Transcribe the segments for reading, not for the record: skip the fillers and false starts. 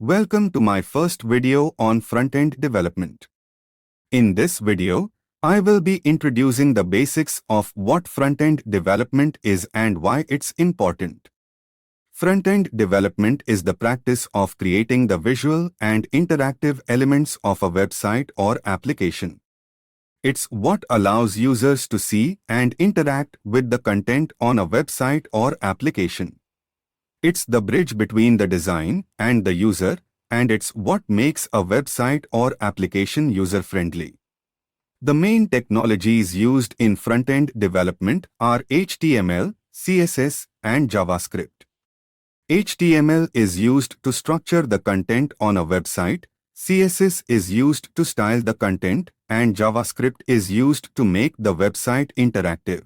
Welcome to my first video on front-end development. In this video, I will be introducing the basics of what front-end development is and why it's important. Front-end development is the practice of creating the visual and interactive elements of a website or application. It's what allows users to see and interact with the content on a website or application. It's the bridge between the design and the user, and it's what makes a website or application user-friendly. The main technologies used in front-end development are HTML, CSS, and JavaScript. HTML is used to structure the content on a website, CSS is used to style the content, and JavaScript is used to make the website interactive.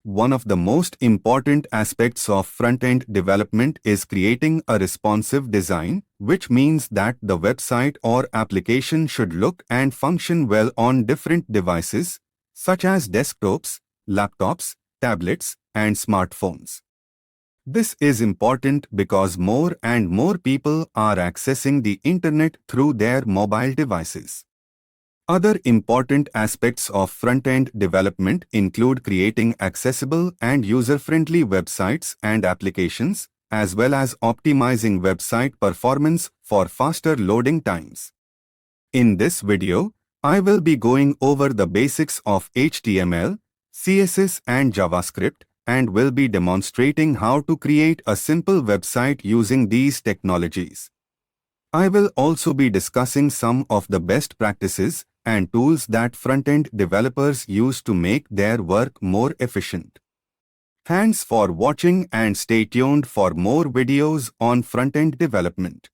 One of the most important aspects of front-end development is creating a responsive design, which means that the website or application should look and function well on different devices, such as desktops, laptops, tablets, and smartphones. This is important because more and more people are accessing the internet through their mobile devices. Other important aspects of front-end development include creating accessible and user-friendly websites and applications, as well as optimizing website performance for faster loading times. In this video, I will be going over the basics of HTML, CSS and JavaScript, and will be demonstrating how to create a simple website using these technologies. I will also be discussing some of the best practices and tools that front-end developers use to make their work more efficient. Thanks for watching and stay tuned for more videos on front-end development.